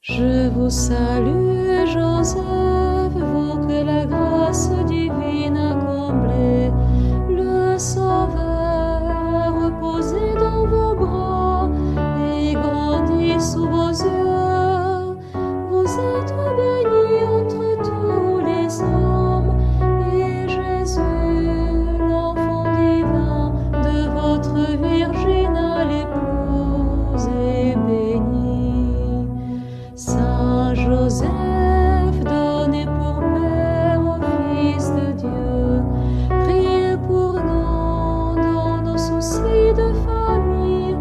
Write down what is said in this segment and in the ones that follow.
Je vous salue, Joseph, vous que la grâce divine a comblé. Le Sauveur a reposé dans vos bras et grandi sous vos yeux. Vous êtes bénie entre tous les hommes, et Jésus, l'enfant divin de votre virginale épouse, est béni. Saint Joseph, donné pour Père au Fils de Dieu, priez pour nous dans nos soucis de famille,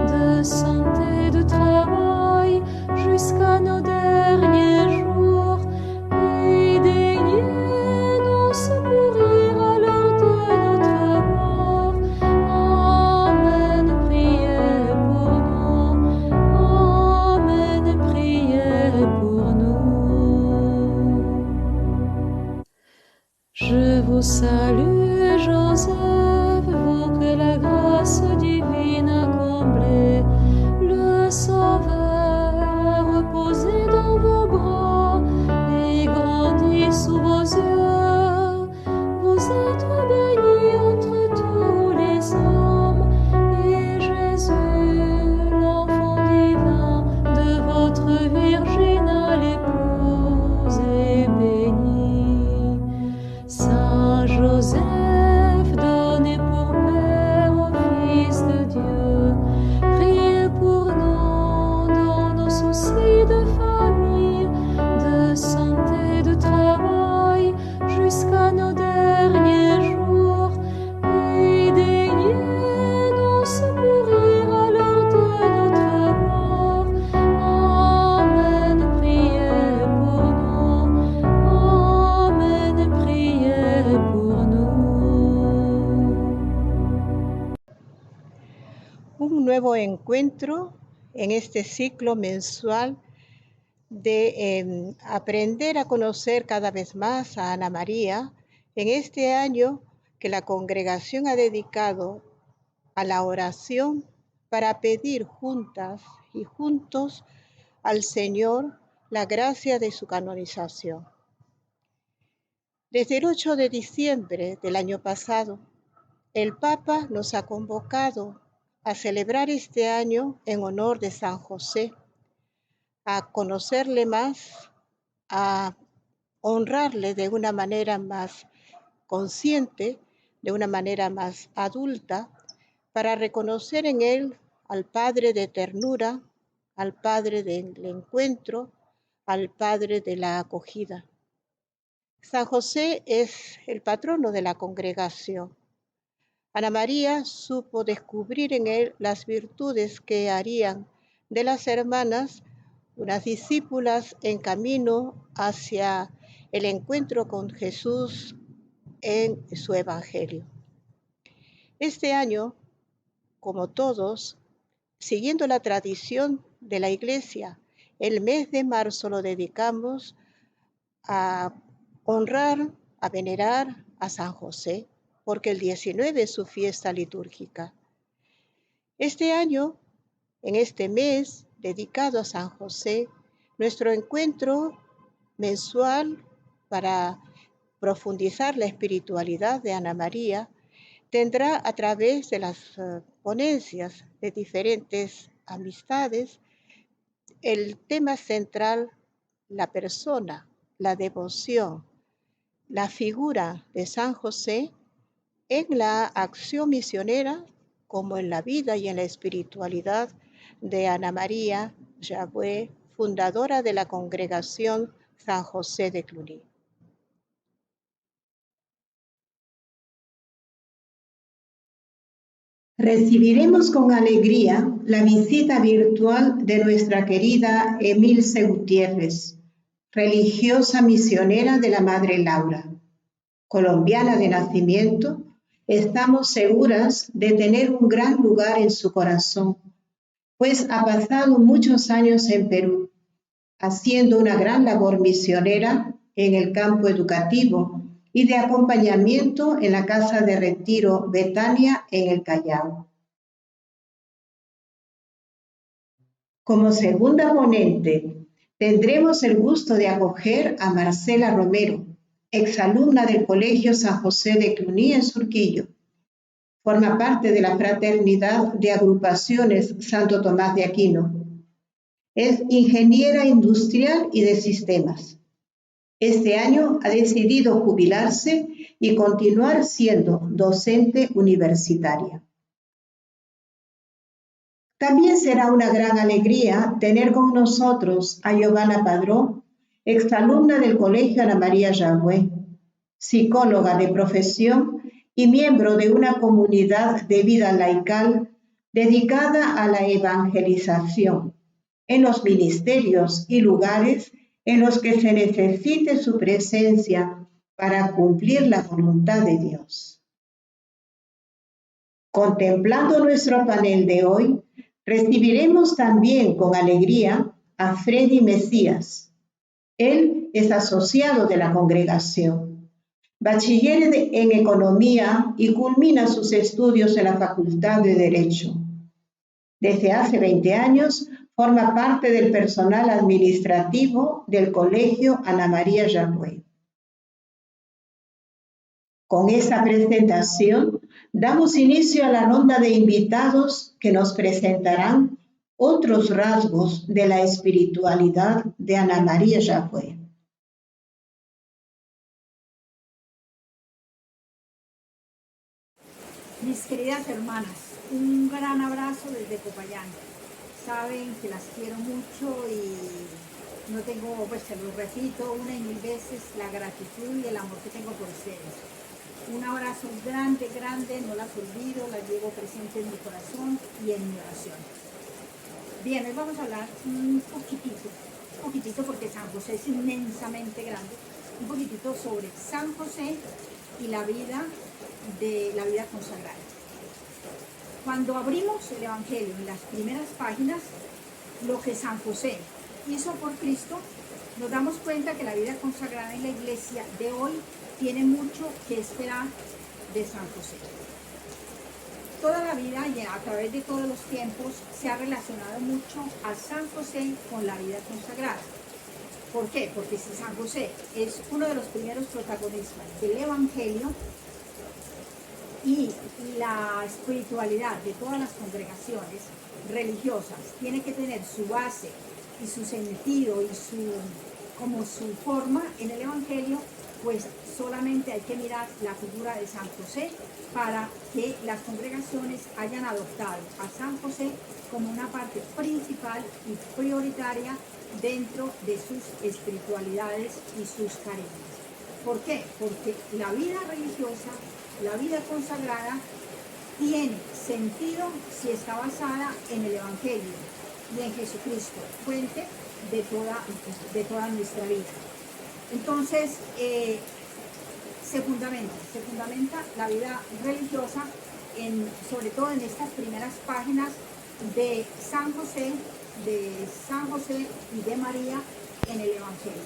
de santé, de travail, jusqu'à nos derniers jours. Et daignez-nous secourir à l'heure de notre mort. Amen. Priez pour nous. Amen. Priez pour nous. Je vous salue, Joseph, vous que la grâce divine a comblé. Le Sauveur a reposé dans vos bras et grandi sous vos yeux. Vous êtes bénie entre tous les hommes, et Jésus, l'enfant divin de votre virginale épouse, est béni. Saint Joseph, donné pour Père au Fils de Dieu, priez pour nous dans nos soucis de famille, de santé, de travail, jusqu'à nos derniers jours. Et daignez-nous secourir à l'heure de notre mort. Amen. Priez pour nous. Amen. Priez pour nous. Un nuevo encuentro en este ciclo mensual de aprender a conocer cada vez más a Ana María en este año que la congregación ha dedicado a la oración para pedir juntas y juntos al Señor la gracia de su canonización. Desde el 8 de diciembre del año pasado, el Papa nos ha convocado a celebrar este año en honor de San José, a conocerle más, a honrarle de una manera más consciente, de una manera más adulta, para reconocer en él al Padre de ternura, al Padre del encuentro, al Padre de la acogida. San José es el patrono de la congregación. Ana María supo descubrir en él las virtudes que harían de las hermanas unas discípulas en camino hacia el encuentro con Jesús en su evangelio. Este año, como todos, siguiendo la tradición de la Iglesia, el mes de marzo lo dedicamos a honrar, a venerar a San José, porque el 19 es su fiesta litúrgica. Este año, en este mes dedicado a San José, nuestro encuentro mensual para profundizar la espiritualidad de Ana María tendrá a través de las ponencias de diferentes amistades el tema central, la persona, la devoción, la figura de San José en la acción misionera como en la vida y en la espiritualidad de Ana María Yagüe, fundadora de la congregación San José de Cluny. Recibiremos con alegría la visita virtual de nuestra querida Emilce Gutiérrez, religiosa misionera de la Madre Laura. Colombiana de nacimiento, estamos seguras de tener un gran lugar en su corazón, pues ha pasado muchos años en Perú, haciendo una gran labor misionera en el campo educativo y de acompañamiento en la Casa de Retiro Betania en el Callao. Como segunda ponente tendremos el gusto de acoger a Marcela Romero, exalumna del Colegio San José de Cluny en Surquillo. Forma parte de la Fraternidad de Agrupaciones Santo Tomás de Aquino. Es ingeniera industrial y de sistemas. Este año ha decidido jubilarse y continuar siendo docente universitaria. También será una gran alegría tener con nosotros a Giovanna Padró, exalumna del Colegio Ana María Yagüe, psicóloga de profesión y miembro de una comunidad de vida laical dedicada a la evangelización en los ministerios y lugares en los que se necesite su presencia para cumplir la voluntad de Dios. Contemplando nuestro panel de hoy, recibiremos también con alegría a Freddy Mesías. Él es asociado de la congregación, bachiller en Economía y culmina sus estudios en la Facultad de Derecho. Desde hace 20 años forma parte del personal administrativo del Colegio Ana María Yagüe. Con esta presentación damos inicio a la ronda de invitados que nos presentarán otros rasgos de la espiritualidad de Ana María Yagüe. Mis queridas hermanas, un gran abrazo desde Popayán. Saben que las quiero mucho y no tengo, pues se lo repito una y mil veces, la gratitud y el amor que tengo por ustedes. Un abrazo grande, grande, no las olvido, las llevo presente en mi corazón y en mi oración. Bien, hoy vamos a hablar un poquitito porque San José es inmensamente grande, un poquitito sobre San José y la vida consagrada. Cuando abrimos el Evangelio en las primeras páginas, lo que San José hizo por Cristo, nos damos cuenta que la vida consagrada en la iglesia de hoy tiene mucho que esperar de San José. Toda la vida y a través de todos los tiempos se ha relacionado mucho a San José con la vida consagrada. ¿Por qué? Porque si San José es uno de los primeros protagonistas del Evangelio y la espiritualidad de todas las congregaciones religiosas tiene que tener su base y su sentido y su forma en el Evangelio, pues solamente hay que mirar la figura de San José para que las congregaciones hayan adoptado a San José como una parte principal y prioritaria dentro de sus espiritualidades y sus carismas. ¿Por qué? Porque la vida religiosa, la vida consagrada, tiene sentido si está basada en el Evangelio y en Jesucristo, fuente de toda nuestra vida. Entonces, se fundamenta la vida religiosa, sobre todo en estas primeras páginas de San José y de María en el Evangelio.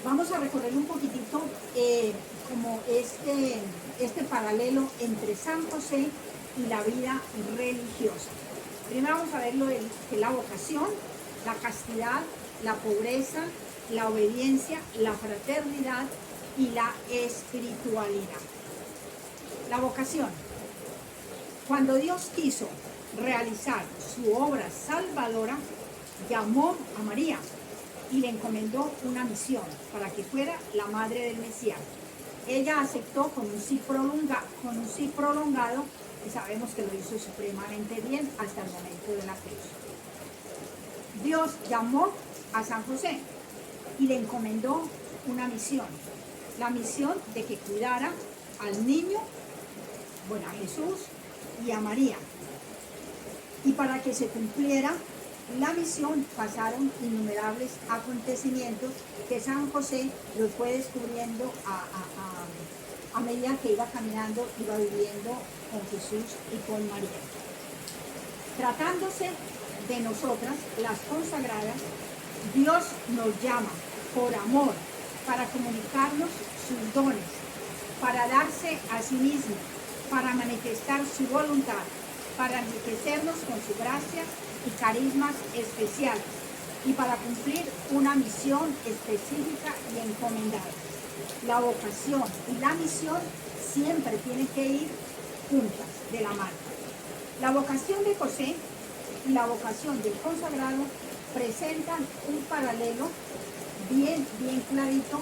Vamos a recorrer un poquitito como este paralelo entre San José y la vida religiosa. Primero vamos a ver lo de la vocación, la castidad, la pobreza, la obediencia, la fraternidad y la espiritualidad. La vocación. Cuando Dios quiso realizar su obra salvadora, llamó a María y le encomendó una misión para que fuera la madre del Mesías. Ella aceptó con un sí prolongado y sabemos que lo hizo supremamente bien hasta el momento de la cruz. Dios llamó a San José y le encomendó una misión, la misión de que cuidara al niño, a Jesús y a María. Y para que se cumpliera la misión pasaron innumerables acontecimientos que San José los fue descubriendo a medida que iba caminando, iba viviendo con Jesús y con María. Tratándose de nosotras, las consagradas, Dios nos llama por amor para comunicarnos sus dones, para darse a sí mismo, para manifestar su voluntad, para enriquecernos con su gracia y carismas especiales, y para cumplir una misión específica y encomendada. La vocación y la misión siempre tienen que ir juntas, de la mano. La vocación de José y la vocación del consagrado presentan un paralelo bien clarito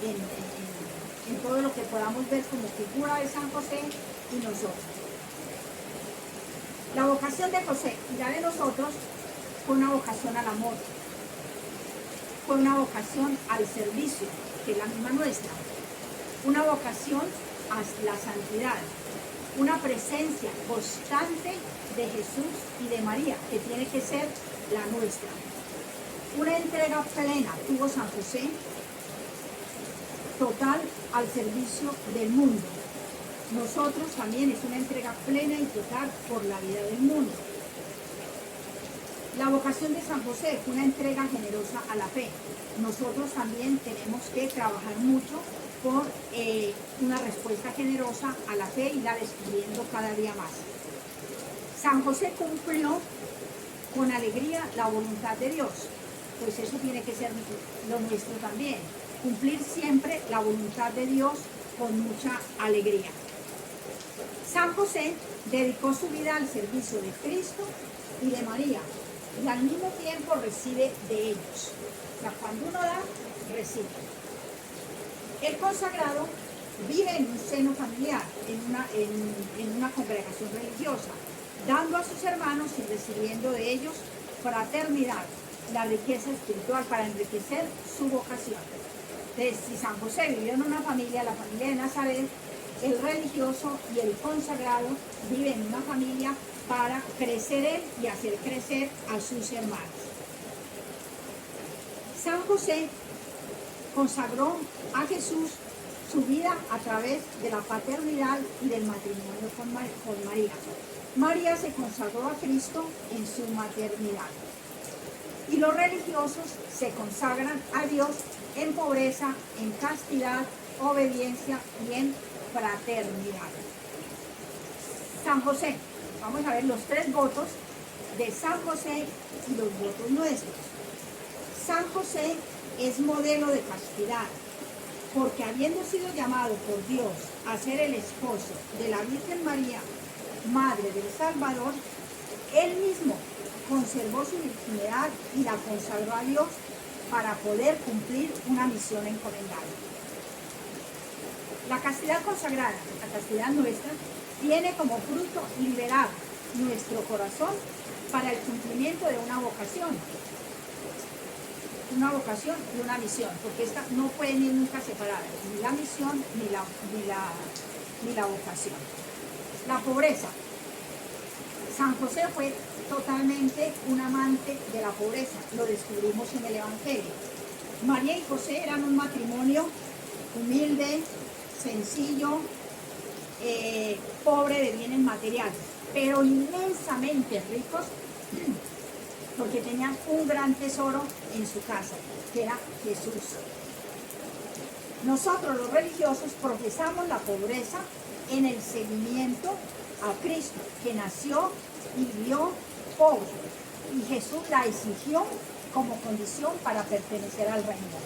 en todo lo que podamos ver como figura de San José y nosotros. La vocación de José y la de nosotros fue una vocación al amor, fue una vocación al servicio, que es la misma nuestra, una vocación a la santidad, una presencia constante de Jesús y de María, que tiene que ser la nuestra. Una entrega plena tuvo San José, total al servicio del mundo. Nosotros también es una entrega plena y total por la vida del mundo. La vocación de San José fue una entrega generosa a la fe. Nosotros también tenemos que trabajar mucho por una respuesta generosa a la fe y la descubriendo cada día más. San José cumplió con alegría la voluntad de Dios, pues eso tiene que ser lo nuestro también, cumplir siempre la voluntad de Dios con mucha alegría. San José dedicó su vida al servicio de Cristo y de María, y al mismo tiempo recibe de ellos. O sea, cuando uno da, recibe. El consagrado vive en un seno familiar, en una congregación religiosa, dando a sus hermanos y recibiendo de ellos fraternidad, la riqueza espiritual para enriquecer su vocación. Entonces, si San José vivió en una familia, la familia de Nazaret, el religioso y el consagrado viven en una familia para crecer él y hacer crecer a sus hermanos. San José consagró a Jesús su vida a través de la paternidad y del matrimonio con María. María se consagró a Cristo en su maternidad. Y los religiosos se consagran a Dios en pobreza, en castidad, obediencia y en fraternidad. San José, vamos a ver los 3 votos de San José y los votos nuestros. San José es modelo de castidad, porque habiendo sido llamado por Dios a ser el esposo de la Virgen María, Madre del Salvador, él mismo conservó su virginidad y la consagró a Dios para poder cumplir una misión encomendada. La castidad consagrada, la castidad nuestra, tiene como fruto liberar nuestro corazón para el cumplimiento de una vocación y una misión, porque esta no pueden ir nunca separadas, ni la misión ni la vocación. La pobreza. San José fue totalmente un amante de la pobreza, lo descubrimos en el Evangelio. María y José eran un matrimonio humilde, sencillo, pobre de bienes materiales, pero inmensamente ricos, porque tenían un gran tesoro en su casa, que era Jesús. Nosotros los religiosos profesamos la pobreza en el seguimiento a Cristo, que nació y vivió pobre, y Jesús la exigió como condición para pertenecer al reino.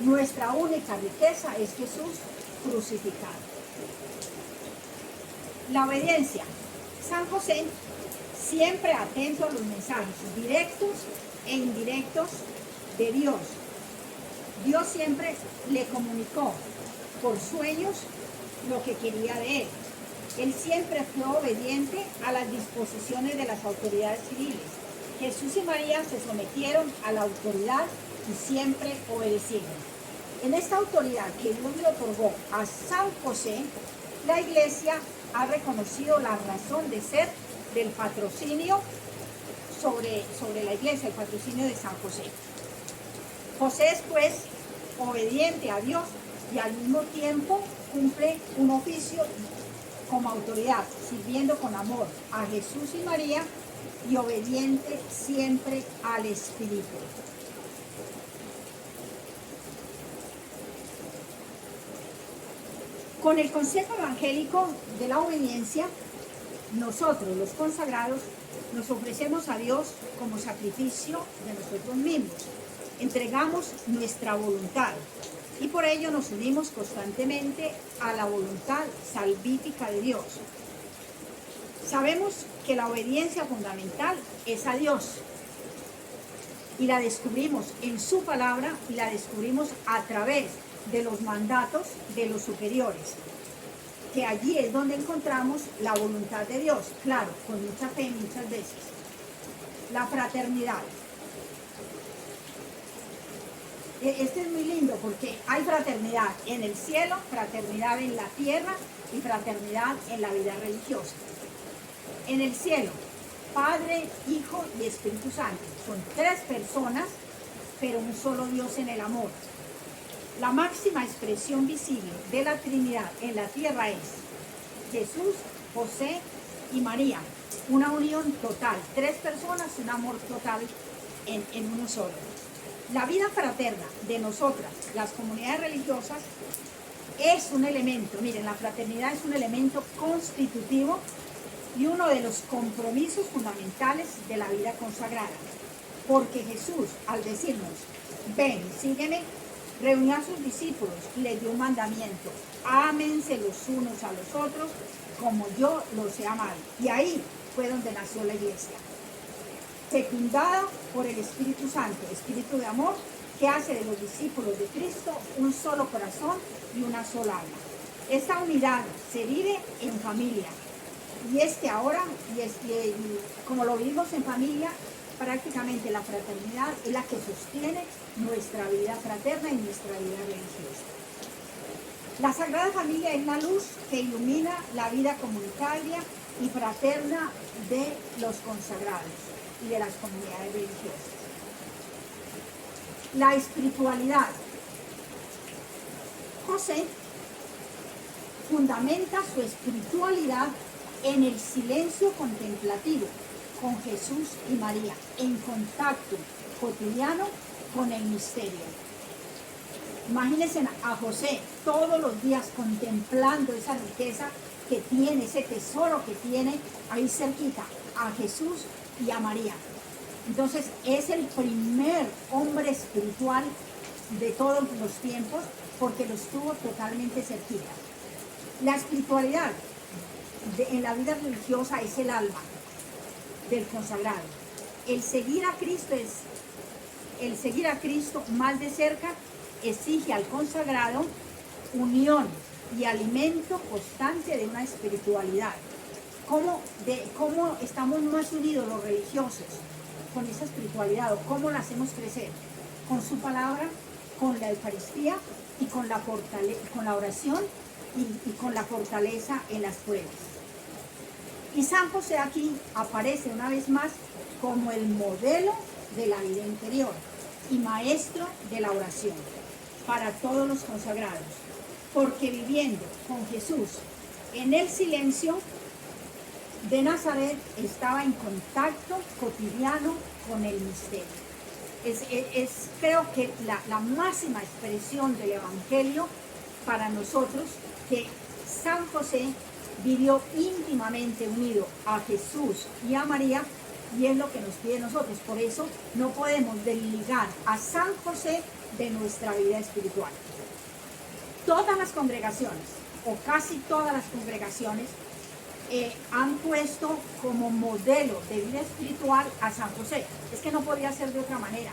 Nuestra única riqueza es Jesús crucificado. La obediencia. San José, siempre atento a los mensajes directos e indirectos de Dios. Dios siempre le comunicó por sueños lo que quería de él. Él siempre fue obediente a las disposiciones de las autoridades civiles. Jesús y María se sometieron a la autoridad y siempre obedecieron. En esta autoridad que Dios le otorgó a San José, la Iglesia ha reconocido la razón de ser del patrocinio sobre la Iglesia, el patrocinio de San José. José es pues obediente a Dios y al mismo tiempo cumple un oficio como autoridad, sirviendo con amor a Jesús y María y obediente siempre al Espíritu. Con el consejo evangélico de la obediencia, nosotros los consagrados Nos ofrecemos a Dios como sacrificio de nosotros mismos. Entregamos nuestra voluntad y por ello nos unimos constantemente a la voluntad salvífica de Dios. Sabemos que la obediencia fundamental es a Dios y la descubrimos en su palabra y la descubrimos a través de los mandatos de los superiores, que allí es donde encontramos la voluntad de Dios, claro, con mucha fe muchas veces. La fraternidad. Este es muy lindo porque hay fraternidad en el cielo, fraternidad en la tierra y fraternidad en la vida religiosa. En el cielo, Padre, Hijo y Espíritu Santo. Son tres personas, pero un solo Dios en el amor. La máxima expresión visible de la Trinidad en la tierra es Jesús, José y María. Una unión total, tres personas, un amor total en uno solo. La vida fraterna de nosotras, las comunidades religiosas, es un elemento, miren, la fraternidad es un elemento constitutivo y uno de los compromisos fundamentales de la vida consagrada. Porque Jesús, al decirnos, ven, sígueme, reunió a sus discípulos y les dio un mandamiento: ámense los unos a los otros como yo los he amado. Y ahí fue donde nació la iglesia, fecundada por el Espíritu Santo, espíritu de amor, que hace de los discípulos de Cristo un solo corazón y una sola alma. Esta unidad se vive en familia, y es que ahora, como lo vivimos en familia, prácticamente la fraternidad es la que sostiene nuestra vida fraterna y nuestra vida religiosa. La Sagrada Familia es la luz que ilumina la vida comunitaria y fraterna de los consagrados y de las comunidades religiosas. La espiritualidad. José fundamenta su espiritualidad en el silencio contemplativo con Jesús y María, en contacto cotidiano con el misterio. Imagínense a José todos los días contemplando esa riqueza que tiene, ese tesoro que tiene ahí cerquita, a Jesús y a María. Entonces es el primer hombre espiritual de todos los tiempos porque los tuvo totalmente cerquita. La espiritualidad en la vida religiosa es el alma del consagrado. El seguir a Cristo más de cerca exige al consagrado unión y alimento constante de una espiritualidad. ¿Cómo estamos más unidos los religiosos con esa espiritualidad? ¿O cómo la hacemos crecer? Con su palabra, con la Eucaristía y con la oración y con la fortaleza en las pruebas. Y San José aquí aparece una vez más como el modelo de la vida interior y maestro de la oración para todos los consagrados, porque viviendo con Jesús en el silencio de Nazaret estaba en contacto cotidiano con el misterio. Creo que la máxima expresión del Evangelio para nosotros, que San José vivió íntimamente unido a Jesús y a María, y es lo que nos pide nosotros. Por eso no podemos desligar a San José de nuestra vida espiritual. Todas las congregaciones, o casi todas las congregaciones, han puesto como modelo de vida espiritual a San José. Es que no podía ser de otra manera,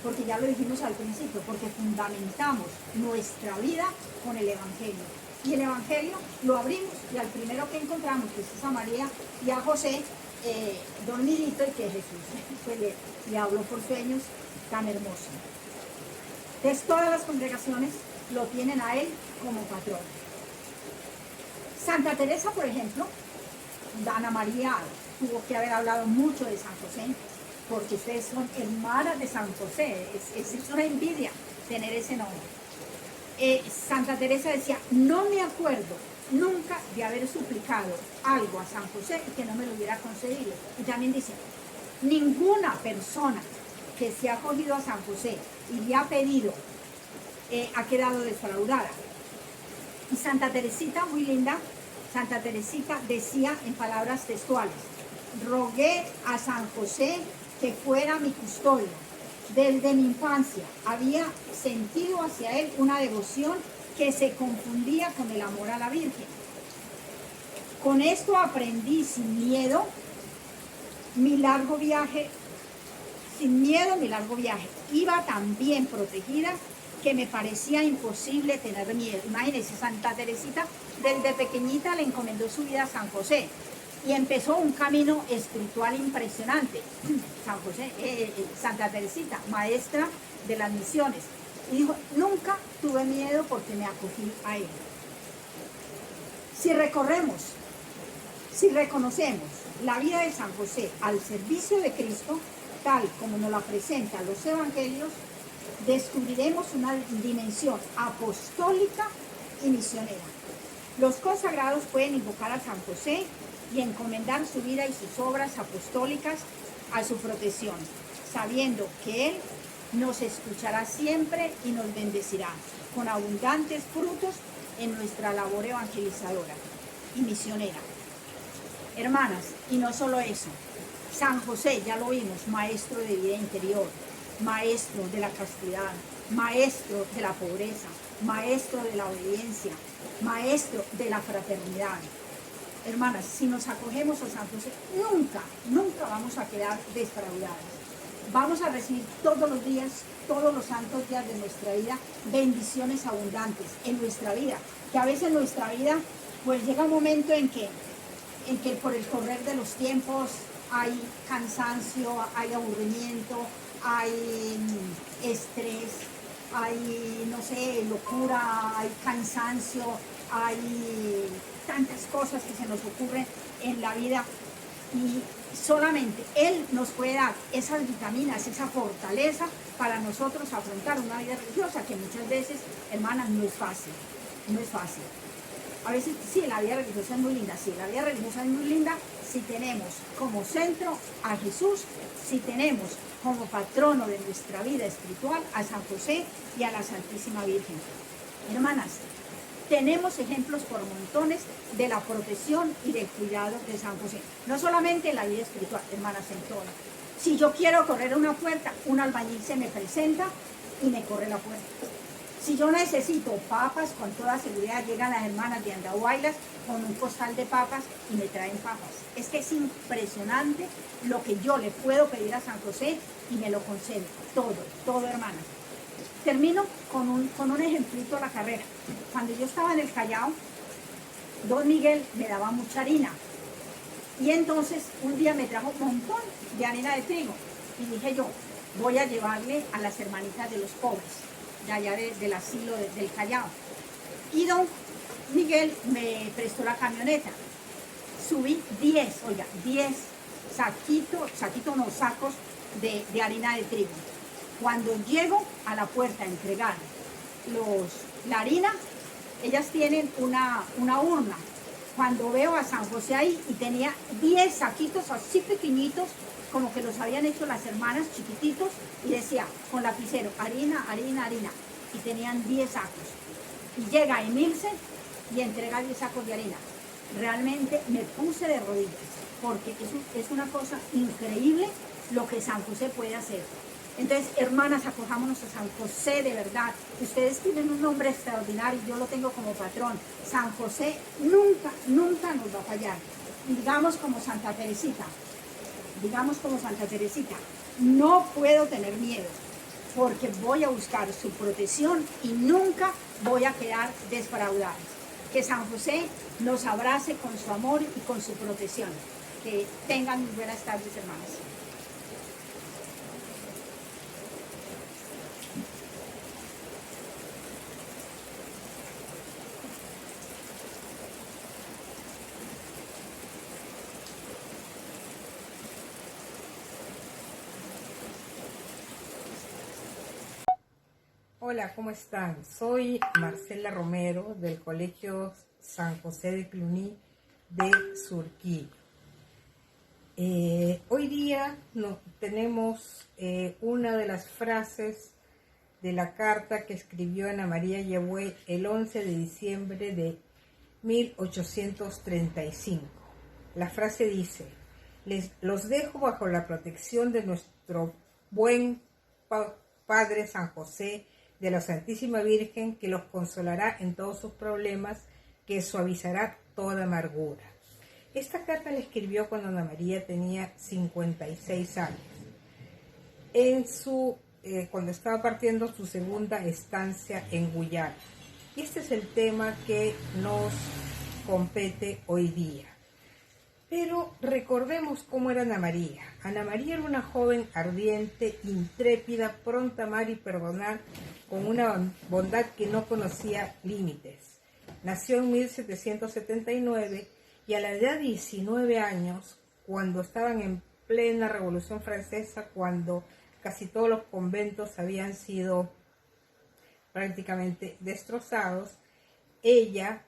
porque ya lo dijimos al principio, porque fundamentamos nuestra vida con el Evangelio. Y el Evangelio lo abrimos y al primero que encontramos, que es a María y a José, dormidito, y que Jesús pues le habló por sueños tan hermoso. Entonces todas las congregaciones lo tienen a él como patrón. Santa Teresa, por ejemplo, Ana María tuvo que haber hablado mucho de San José, porque ustedes son hermanas de San José, es una envidia tener ese nombre. Santa Teresa decía: no me acuerdo nunca de haber suplicado algo a San José y que no me lo hubiera concedido. Y también dice: ninguna persona que se ha acogido a San José y le ha pedido ha quedado defraudada. Y Santa Teresita, muy linda, Santa Teresita decía en palabras textuales: rogué a San José que fuera mi custodio. Desde mi infancia había sentido hacia él una devoción que se confundía con el amor a la Virgen. Con esto aprendí sin miedo mi largo viaje. Iba tan bien protegida que me parecía imposible tener miedo. Imagínense, Santa Teresita desde pequeñita le encomendó su vida a San José y empezó un camino espiritual impresionante. Santa Teresita, maestra de las misiones, y dijo, nunca tuve miedo porque me acogí a él. Si reconocemos la vida de San José al servicio de Cristo, tal como nos la presentan los evangelios, descubriremos una dimensión apostólica y misionera. Los consagrados pueden invocar a San José y encomendar su vida y sus obras apostólicas a su protección, sabiendo que Él nos escuchará siempre y nos bendecirá con abundantes frutos en nuestra labor evangelizadora y misionera. Hermanas, y no solo eso, San José, ya lo vimos, maestro de vida interior, maestro de la castidad, maestro de la pobreza, maestro de la obediencia, maestro de la fraternidad. Hermanas, si nos acogemos a San José, nunca vamos a quedar defraudadas. Vamos a recibir todos los días, todos los santos días de nuestra vida, bendiciones abundantes en nuestra vida. Que a veces nuestra vida, pues llega un momento en que por el correr de los tiempos hay cansancio, hay aburrimiento, hay estrés, hay, no sé, locura, hay cansancio, hay tantas cosas que se nos ocurren en la vida y solamente Él nos puede dar esas vitaminas, esa fortaleza para nosotros afrontar una vida religiosa que muchas veces, hermanas, no es fácil. A veces sí, la vida religiosa es muy linda, si tenemos como centro a Jesús, si tenemos como patrono de nuestra vida espiritual a San José y a la Santísima Virgen. Hermanas, tenemos ejemplos por montones de la protección y del cuidado de San José. No solamente en la vida espiritual, hermanas, en todo. Si yo quiero correr una puerta, un albañil se me presenta y me corre la puerta. Si yo necesito papas, con toda seguridad llegan las hermanas de Andahuaylas con un costal de papas y me traen papas. Es que es impresionante lo que yo le puedo pedir a San José y me lo concede. Todo, hermanas. Termino con un ejemplito a la carrera. Cuando yo estaba en el Callao, don Miguel me daba mucha harina. Y entonces un día me trajo un montón de harina de trigo. Y dije yo, voy a llevarle a las hermanitas de los pobres, de allá del asilo del Callao. Y don Miguel me prestó la camioneta. Subí 10 sacos de harina de trigo. Cuando llego a la puerta a entregar la harina, ellas tienen una urna. Cuando veo a San José ahí y tenía 10 saquitos así pequeñitos, como que los habían hecho las hermanas chiquititos, y decía con lapicero, harina, y tenían 10 sacos. Y llega Emilce y entrega 10 sacos de harina. Realmente me puse de rodillas, porque es una cosa increíble lo que San José puede hacer. Entonces, hermanas, acojámonos a San José de verdad. Ustedes tienen un nombre extraordinario, yo lo tengo como patrón. San José nunca nos va a fallar. Digamos como Santa Teresita, no puedo tener miedo, porque voy a buscar su protección y nunca voy a quedar defraudada. Que San José nos abrace con su amor y con su protección. Que tengan muy buenas tardes, hermanas. Hola, ¿cómo están? Soy Marcela Romero del Colegio San José de Cluny de Surquí. Hoy día tenemos una de las frases de la carta que escribió Ana María Yehue el 11 de diciembre de 1835. La frase dice: Los dejo bajo la protección de nuestro buen Padre San José, de la Santísima Virgen, que los consolará en todos sus problemas, que suavizará toda amargura. Esta carta la escribió cuando Ana María tenía 56 años, cuando estaba partiendo su segunda estancia en Guyana. Y este es el tema que nos compete hoy día. Pero recordemos cómo era Ana María. Ana María era una joven ardiente, intrépida, pronta a amar y perdonar, con una bondad que no conocía límites. Nació en 1779 y a la edad de 19 años, cuando estaban en plena Revolución Francesa, cuando casi todos los conventos habían sido prácticamente destrozados, ella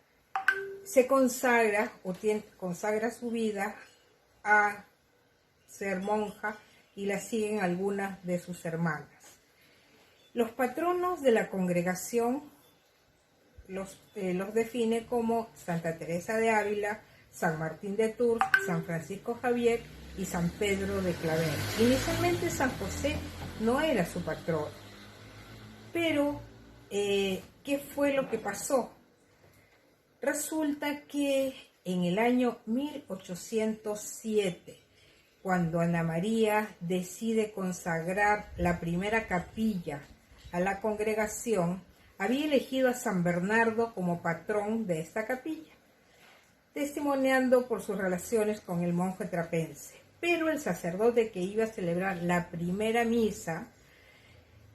se consagra consagra su vida a ser monja y la siguen algunas de sus hermanas. Los patronos de la congregación los define como Santa Teresa de Ávila, San Martín de Tours, San Francisco Javier y San Pedro de Claver. Inicialmente San José no era su patrón, pero ¿qué fue lo que pasó? Resulta que en el año 1807, cuando Ana María decide consagrar la primera capilla a la congregación, había elegido a San Bernardo como patrón de esta capilla, testimoniando por sus relaciones con el monje trapense. Pero el sacerdote que iba a celebrar la primera misa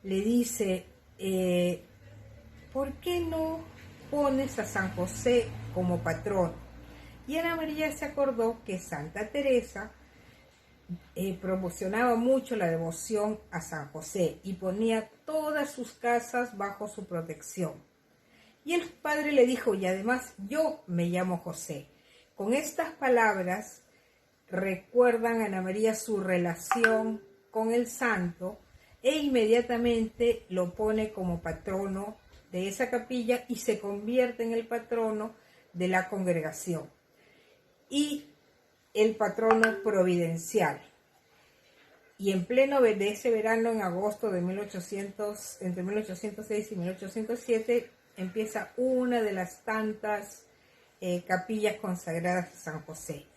le dice, ¿por qué no pones a San José como patrón? Y Ana María se acordó que Santa Teresa promocionaba mucho la devoción a San José y ponía todas sus casas bajo su protección. Y el padre le dijo, y además yo me llamo José. Con estas palabras recuerdan a Ana María su relación con el santo e inmediatamente lo pone como patrono de esa capilla y se convierte en el patrono de la congregación y el patrono providencial. Y en pleno de ese verano, en agosto de entre 1806 y 1807, empieza una de las tantas capillas consagradas a San José.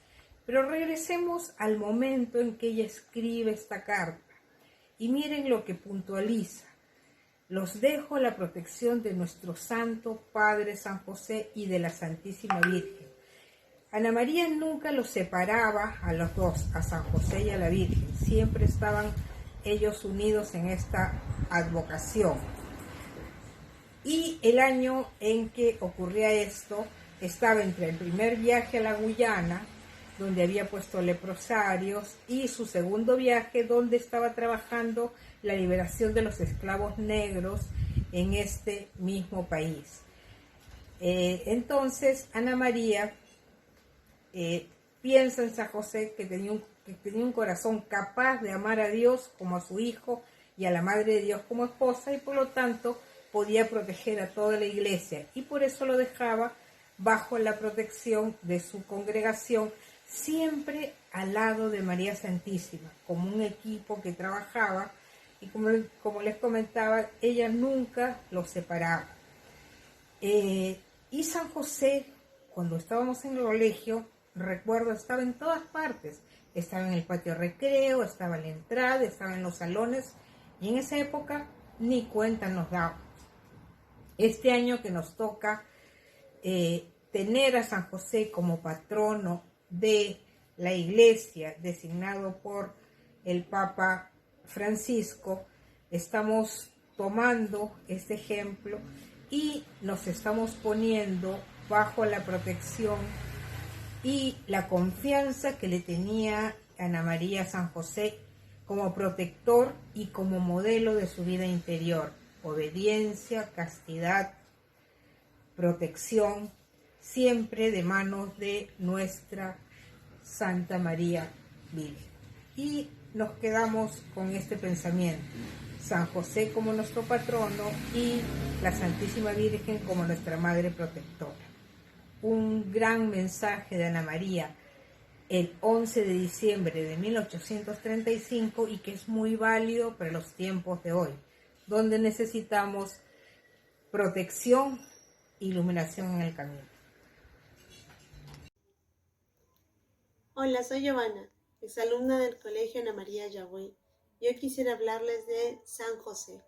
Pero regresemos al momento en que ella escribe esta carta y miren lo que puntualiza. Los dejo a la protección de nuestro Santo Padre San José y de la Santísima Virgen. Ana María nunca los separaba a los dos, a San José y a la Virgen. Siempre estaban ellos unidos en esta advocación. Y el año en que ocurría esto estaba entre el primer viaje a la Guyana, donde había puesto leprosarios, y su segundo viaje, donde estaba trabajando la liberación de los esclavos negros en este mismo país. Entonces, Ana María piensa en San José, que tenía un corazón capaz de amar a Dios como a su hijo y a la Madre de Dios como esposa, y por lo tanto podía proteger a toda la iglesia, y por eso lo dejaba bajo la protección de su congregación, siempre al lado de María Santísima, como un equipo que trabajaba, y como les comentaba, ella nunca los separaba. Y San José, cuando estábamos en el colegio, recuerdo, estaba en todas partes. Estaba en el patio recreo, estaba en la entrada, estaba en los salones, y en esa época ni cuenta nos dábamos. Este año que nos toca tener a San José como patrono de la iglesia, designado por el Papa Francisco, estamos tomando este ejemplo y nos estamos poniendo bajo la protección y la confianza que le tenía Ana María a San José como protector y como modelo de su vida interior: obediencia, castidad, protección, siempre de manos de nuestra Santa María Virgen. Y nos quedamos con este pensamiento: San José como nuestro patrono y la Santísima Virgen como nuestra Madre Protectora. Un gran mensaje de Ana María el 11 de diciembre de 1835 y que es muy válido para los tiempos de hoy, donde necesitamos protección e iluminación en el camino. Hola, soy Giovanna, exalumna del Colegio Ana María Yagüey. Yo quisiera hablarles de San José.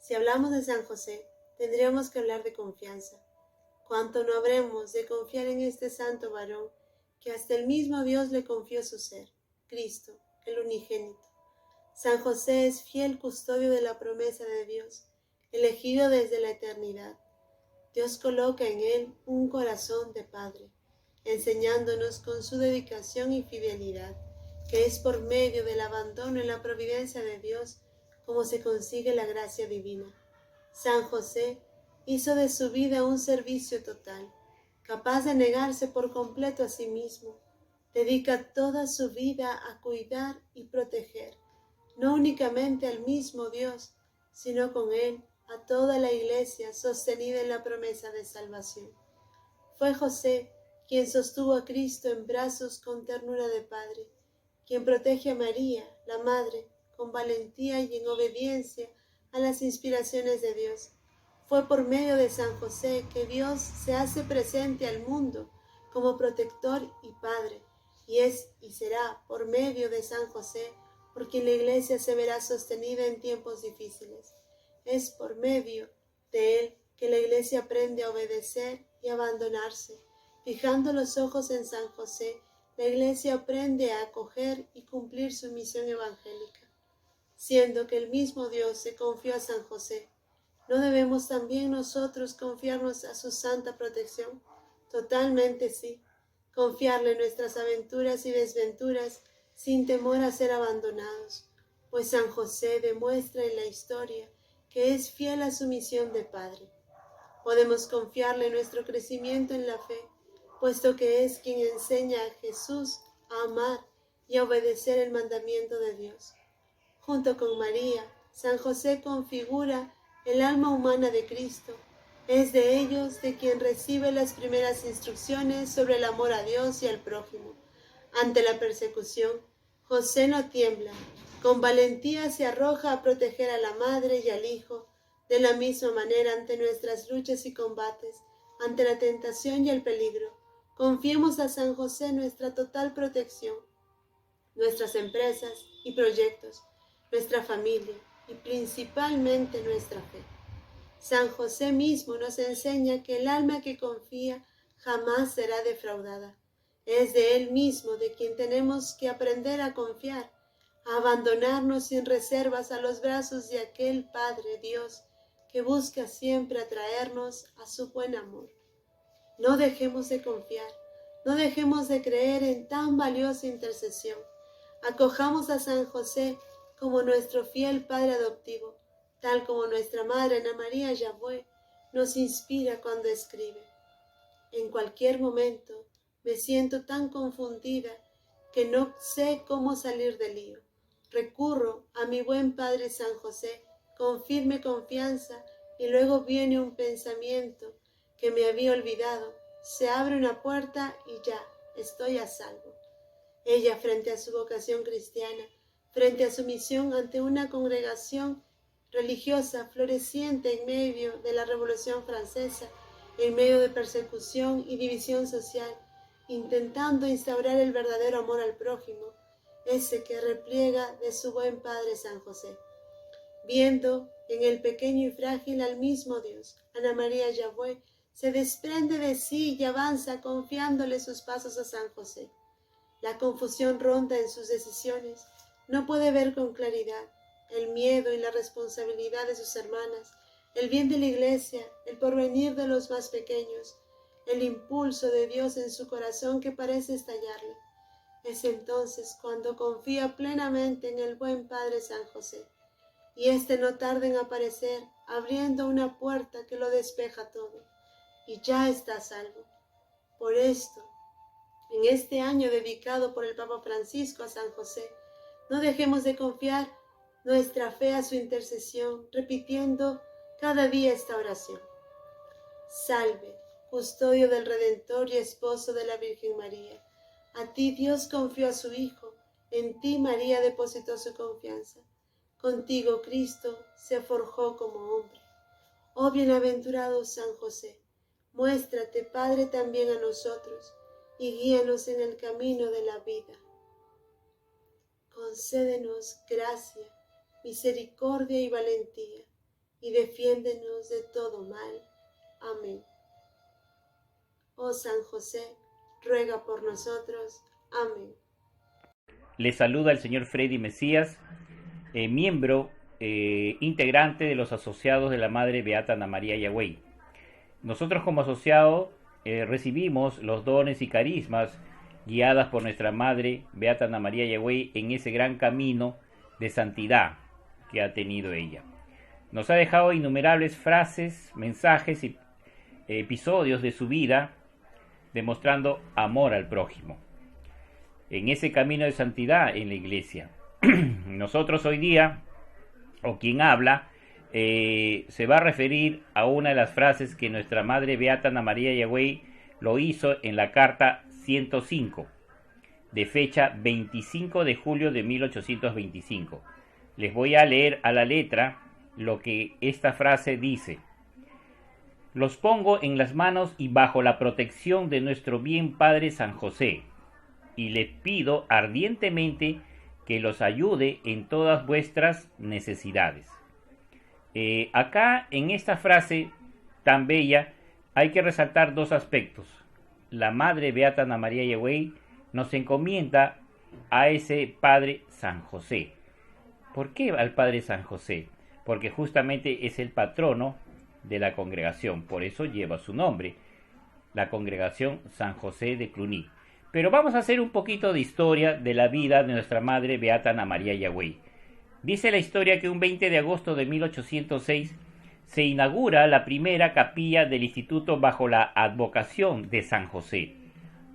Si hablamos de San José, tendríamos que hablar de confianza. ¿Cuánto no habremos de confiar en este santo varón que hasta el mismo Dios le confió su ser, Cristo, el unigénito? San José es fiel custodio de la promesa de Dios, elegido desde la eternidad. Dios coloca en él un corazón de padre, enseñándonos con su dedicación y fidelidad, que es por medio del abandono en la providencia de Dios como se consigue la gracia divina. San José hizo de su vida un servicio total, capaz de negarse por completo a sí mismo. Dedica toda su vida a cuidar y proteger, no únicamente al mismo Dios, sino con él a toda la Iglesia sostenida en la promesa de salvación. Fue José quien sostuvo a Cristo en brazos con ternura de padre, quien protege a María, la Madre, con valentía y en obediencia a las inspiraciones de Dios. Fue por medio de San José que Dios se hace presente al mundo como protector y padre, y es y será por medio de San José por quien la Iglesia se verá sostenida en tiempos difíciles. Es por medio de él que la Iglesia aprende a obedecer y abandonarse. Fijando los ojos en San José, la Iglesia aprende a acoger y cumplir su misión evangélica. Siendo que el mismo Dios se confió a San José, ¿no debemos también nosotros confiarnos a su santa protección? Totalmente sí. Confiarle nuestras aventuras y desventuras sin temor a ser abandonados, pues San José demuestra en la historia que es fiel a su misión de padre. Podemos confiarle nuestro crecimiento en la fe, puesto que es quien enseña a Jesús a amar y a obedecer el mandamiento de Dios. Junto con María, San José configura el alma humana de Cristo. Es de ellos de quien recibe las primeras instrucciones sobre el amor a Dios y al prójimo. Ante la persecución, José no tiembla, con valentía se arroja a proteger a la madre y al hijo. De la misma manera, ante nuestras luchas y combates, ante la tentación y el peligro, confiemos a San José nuestra total protección, nuestras empresas y proyectos, nuestra familia y principalmente nuestra fe. San José mismo nos enseña que el alma que confía jamás será defraudada. Es de él mismo de quien tenemos que aprender a confiar, a abandonarnos sin reservas a los brazos de aquel Padre Dios que busca siempre atraernos a su buen amor. No dejemos de confiar, no dejemos de creer en tan valiosa intercesión. Acojamos a San José como nuestro fiel Padre adoptivo, tal como nuestra Madre Ana María Yagüey nos inspira cuando escribe. En cualquier momento me siento tan confundida que no sé cómo salir del lío. Recurro a mi buen Padre San José con firme confianza y luego viene un pensamiento que me había olvidado. Se abre una puerta y ya estoy a salvo. Ella, frente a su vocación cristiana, frente a su misión ante una congregación religiosa floreciente en medio de la Revolución Francesa, en medio de persecución y división social, intentando instaurar el verdadero amor al prójimo, ese que repliega de su buen Padre San José. Viendo en el pequeño y frágil al mismo Dios, Ana María Yagüey se desprende de sí y avanza confiándole sus pasos a San José. La confusión ronda en sus decisiones, no puede ver con claridad el miedo y la responsabilidad de sus hermanas, el bien de la Iglesia, el porvenir de los más pequeños, el impulso de Dios en su corazón que parece estallarle. Es entonces cuando confía plenamente en el buen Padre San José, y éste no tarda en aparecer, abriendo una puerta que lo despeja todo, y ya está a salvo. Por esto, en este año dedicado por el Papa Francisco a San José, no dejemos de confiar nuestra fe a su intercesión, repitiendo cada día esta oración. Salve, custodio del Redentor y esposo de la Virgen María. A ti Dios confió a su Hijo, en ti María depositó su confianza. Contigo Cristo se forjó como hombre. Oh bienaventurado San José, muéstrate Padre también a nosotros y guíanos en el camino de la vida. Concédenos gracia, misericordia y valentía, y defiéndenos de todo mal. Amén. Oh San José, ruega por nosotros. Amén. Les saluda el señor Freddy Mesías, miembro integrante de los asociados de la Madre Beata Ana María Yagüey. Nosotros como asociados recibimos los dones y carismas guiadas por nuestra Madre Beata Ana María Yagüey en ese gran camino de santidad que ha tenido ella. Nos ha dejado innumerables frases, mensajes y episodios de su vida demostrando amor al prójimo. En ese camino de santidad en la iglesia. Nosotros hoy día, o quien habla, se va a referir a una de las frases que nuestra Madre Beata Ana María Yagüey lo hizo en la carta 105, de fecha 25 de julio de 1825. Les voy a leer a la letra lo que esta frase dice. Los pongo en las manos y bajo la protección de nuestro bien Padre San José, y les pido ardientemente que los ayude en todas vuestras necesidades. Acá en esta frase tan bella hay que resaltar dos aspectos. La Madre Beata Ana María Yagüey nos encomienda a ese Padre San José. ¿Por qué al Padre San José? Porque justamente es el patrono de la congregación, por eso lleva su nombre, la congregación San José de Cluny. Pero vamos a hacer un poquito de historia de la vida de nuestra Madre Beata Ana María Yagüey. Dice la historia que un 20 de agosto de 1806 se inaugura la primera capilla del instituto bajo la advocación de San José,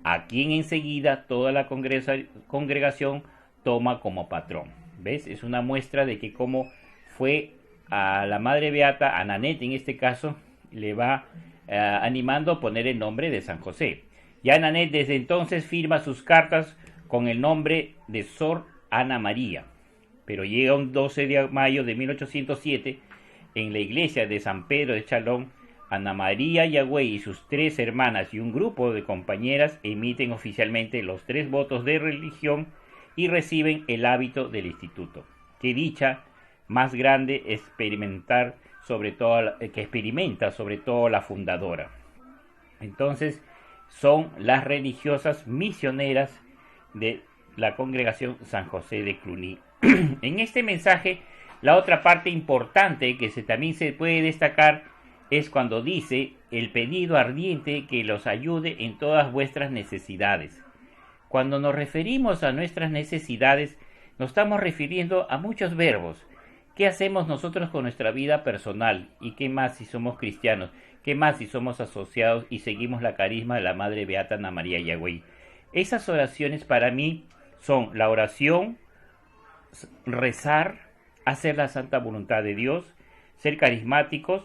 a quien enseguida toda la congregación toma como patrón. ¿Ves? Es una muestra de que cómo fue a la Madre Beata, a Nanette en este caso, le va animando a poner el nombre de San José. Ya Nanette desde entonces firma sus cartas con el nombre de Sor Ana María, pero llega un 12 de mayo de 1807, en la iglesia de San Pedro de Chalón, Ana María Yagüey y sus 3 hermanas y un grupo de compañeras emiten oficialmente los 3 votos de religión y reciben el hábito del instituto. Qué dicha más grande que experimenta sobre todo la fundadora. Entonces son las religiosas misioneras de la congregación San José de Cluny. En este mensaje, la otra parte importante que también se puede destacar es cuando dice el pedido ardiente que los ayude en todas vuestras necesidades. Cuando nos referimos a nuestras necesidades, nos estamos refiriendo a muchos verbos. ¿Qué hacemos nosotros con nuestra vida personal? ¿Y qué más si somos cristianos? ¿Qué más si somos asociados y seguimos la carisma de la Madre Beata Ana María Yagüey? Esas oraciones para mí son la oración, rezar, hacer la santa voluntad de Dios, ser carismáticos,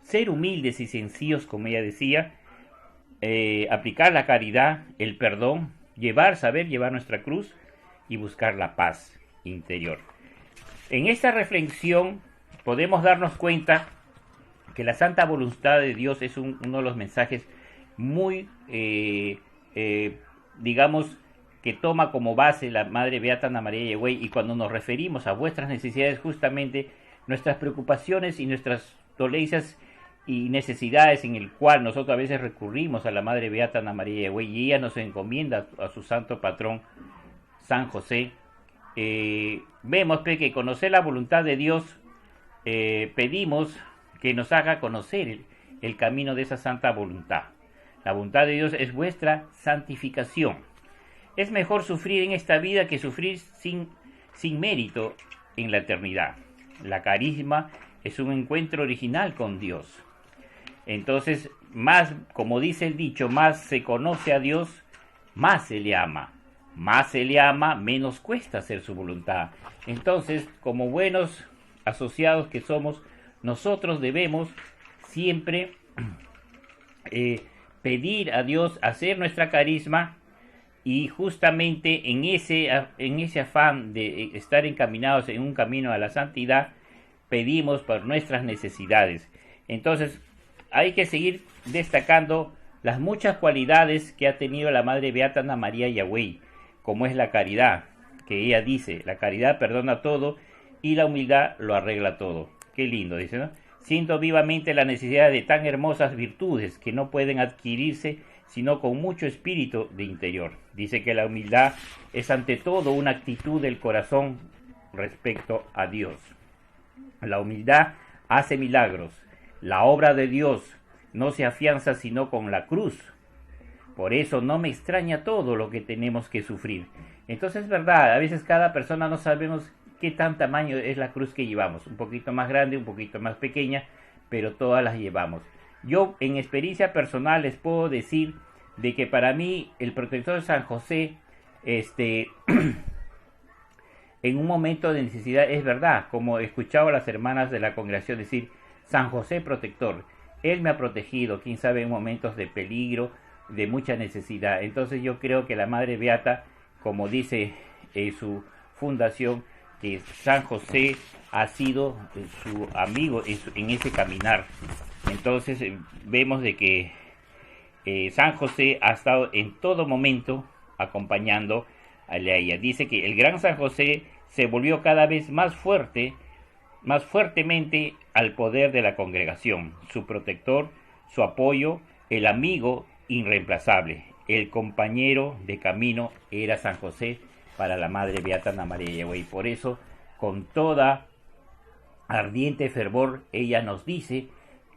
ser humildes y sencillos, como ella decía, aplicar la caridad, el perdón, saber llevar nuestra cruz y buscar la paz interior. En esta reflexión podemos darnos cuenta que la santa voluntad de Dios es uno de los mensajes muy, digamos, que toma como base la Madre Beata Ana María Yagüey, y cuando nos referimos a vuestras necesidades, justamente nuestras preocupaciones y nuestras dolencias y necesidades en el cual nosotros a veces recurrimos a la Madre Beata Ana María Yagüey y ella nos encomienda a su santo patrón San José. Vemos que conocer la voluntad de Dios, pedimos que nos haga conocer el camino de esa santa voluntad. La voluntad de Dios es vuestra santificación. Es mejor sufrir en esta vida que sufrir sin mérito en la eternidad. La carisma es un encuentro original con Dios. Entonces, más, como dice el dicho, más se conoce a Dios, más se le ama. Más se le ama, menos cuesta hacer su voluntad. Entonces, como buenos asociados que somos, nosotros debemos siempre pedir a Dios, hacer nuestra carisma, y justamente en ese afán de estar encaminados en un camino a la santidad, pedimos por nuestras necesidades. Entonces, hay que seguir destacando las muchas cualidades que ha tenido la Madre Beata Ana María Yagüey, como es la caridad, que ella dice, la caridad perdona todo y la humildad lo arregla todo. Qué lindo, dice, ¿no? Siento vivamente la necesidad de tan hermosas virtudes que no pueden adquirirse sino con mucho espíritu de interior. Dice que la humildad es ante todo una actitud del corazón respecto a Dios. La humildad hace milagros. La obra de Dios no se afianza sino con la cruz. Por eso no me extraña todo lo que tenemos que sufrir. Entonces es verdad, a veces cada persona no sabemos qué tan tamaño es la cruz que llevamos. Un poquito más grande, un poquito más pequeña, pero todas las llevamos. Yo en experiencia personal les puedo decir de que para mí el protector de San José, en un momento de necesidad, es verdad, como he escuchado a las hermanas de la congregación decir, San José protector, él me ha protegido, quién sabe, en momentos de peligro, de mucha necesidad. Entonces yo creo que la Madre Beata, como dice su fundación, que San José ha sido su amigo en ese caminar. Entonces vemos de que San José ha estado en todo momento acompañando a ella. Dice que el gran San José se volvió cada vez más fuertemente al poder de la congregación, su protector, su apoyo, el amigo irreemplazable, el compañero de camino era San José para la Madre Beata Ana María Yagüey. Por eso, con toda ardiente fervor, ella nos dice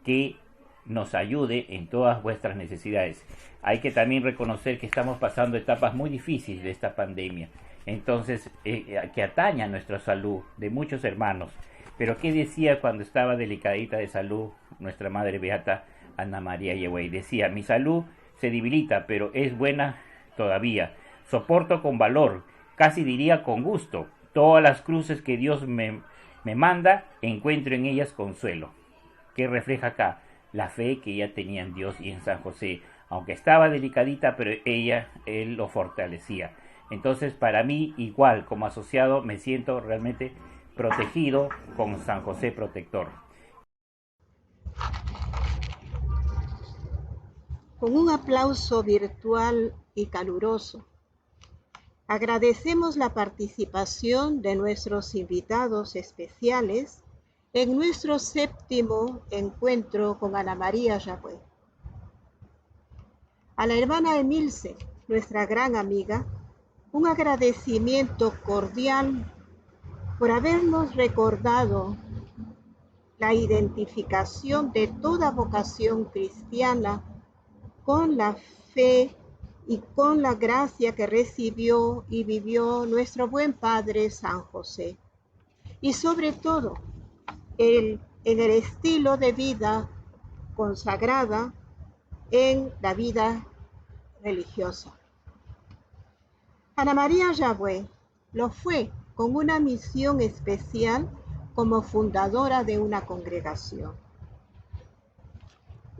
que nos ayude en todas vuestras necesidades. Hay que también reconocer que estamos pasando etapas muy difíciles de esta pandemia, entonces que ataña nuestra salud de muchos hermanos. Pero ¿qué decía cuando estaba delicadita de salud nuestra Madre Beata Ana María Yagüey? Decía, mi salud se debilita, pero es buena todavía. Soporto con valor, casi diría con gusto, todas las cruces que Dios me manda, encuentro en ellas consuelo. ¿Qué refleja acá? La fe que ella tenía en Dios y en San José, aunque estaba delicadita, pero él lo fortalecía. Entonces, para mí, igual, como asociado, me siento realmente protegido con San José protector. Con un aplauso virtual y caluroso, agradecemos la participación de nuestros invitados especiales en nuestro 7º encuentro con Ana María Yagüey. A la hermana Emilce, nuestra gran amiga, un agradecimiento cordial por habernos recordado la identificación de toda vocación cristiana con la fe y con la gracia que recibió y vivió nuestro buen Padre San José. Y sobre todo, en el estilo de vida consagrada en la vida religiosa. Ana María Yagüey lo fue con una misión especial como fundadora de una congregación.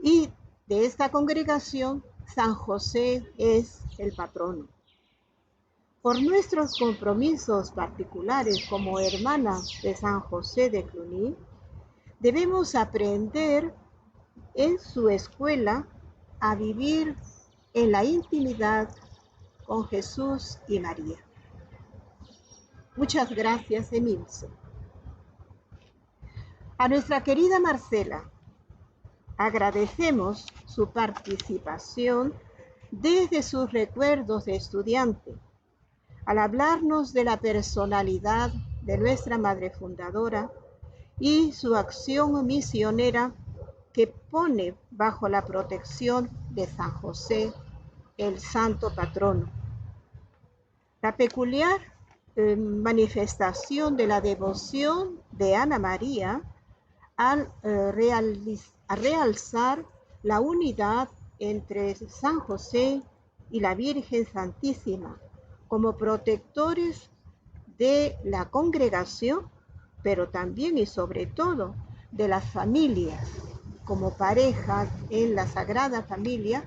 Y de esta congregación, San José es el patrono. Por nuestros compromisos particulares como hermanas de San José de Cluny, debemos aprender en su escuela a vivir en la intimidad con Jesús y María. Muchas gracias, Emilce. A nuestra querida Marcela, agradecemos su participación desde sus recuerdos de estudiante, al hablarnos de la personalidad de nuestra madre fundadora y su acción misionera que pone bajo la protección de San José, el santo patrono. La peculiar manifestación de la devoción de Ana María al realzar la unidad entre San José y la Virgen Santísima como protectores de la congregación, pero también y sobre todo de las familias, como parejas en la Sagrada Familia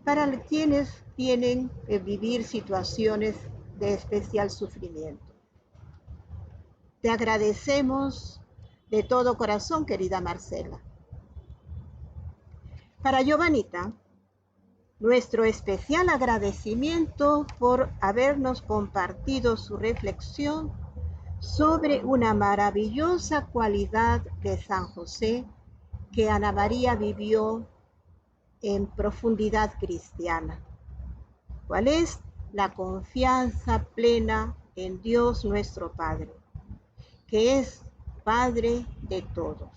para quienes tienen que vivir situaciones de especial sufrimiento. Te agradecemos de todo corazón, querida Marcela. Para Giovanita, nuestro especial agradecimiento por habernos compartido su reflexión sobre una maravillosa cualidad de San José que Ana María vivió en profundidad cristiana. ¿Cuál es? La confianza plena en Dios nuestro Padre, que es Padre de todos.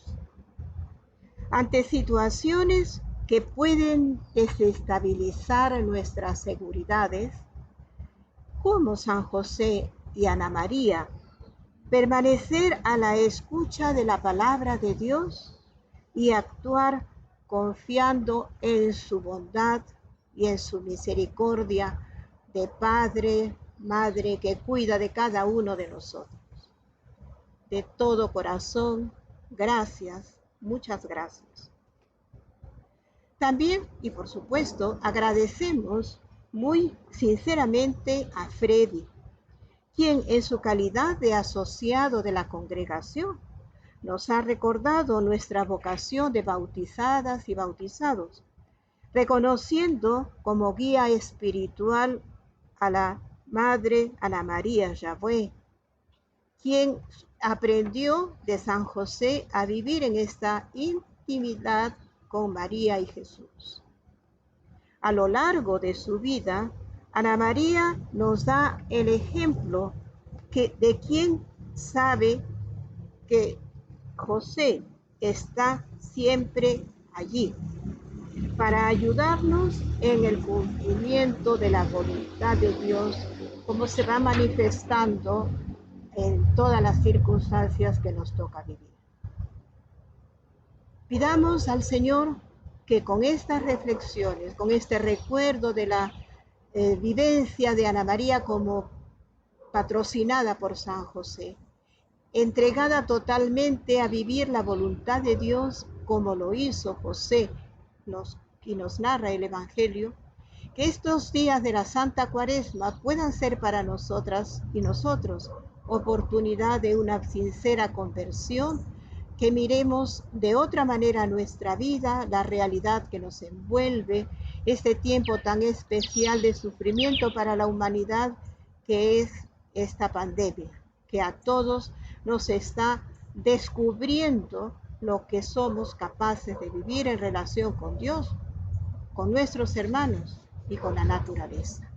Ante situaciones que pueden desestabilizar nuestras seguridades, como San José y Ana María, permanecer a la escucha de la palabra de Dios y actuar confiando en su bondad y en su misericordia de Padre, Madre que cuida de cada uno de nosotros. De todo corazón, gracias, muchas gracias. También, y por supuesto, agradecemos muy sinceramente a Freddy, quien en su calidad de asociado de la congregación nos ha recordado nuestra vocación de bautizadas y bautizados, reconociendo como guía espiritual a la Madre Ana María Yahweh, quien aprendió de San José a vivir en esta intimidad con María y Jesús. A lo largo de su vida, Ana María nos da el ejemplo de quien sabe que José está siempre allí para ayudarnos en el cumplimiento de la voluntad de Dios, como se va manifestando en todas las circunstancias que nos toca vivir. Pidamos al Señor que con estas reflexiones, con este recuerdo de la vivencia de Ana María como patrocinada por San José, entregada totalmente a vivir la voluntad de Dios como lo hizo José, y nos narra el Evangelio, que estos días de la Santa Cuaresma puedan ser para nosotras y nosotros oportunidad de una sincera conversión, que miremos de otra manera nuestra vida, la realidad que nos envuelve, este tiempo tan especial de sufrimiento para la humanidad que es esta pandemia, que a todos nos está descubriendo lo que somos capaces de vivir en relación con Dios, con nuestros hermanos y con la naturaleza.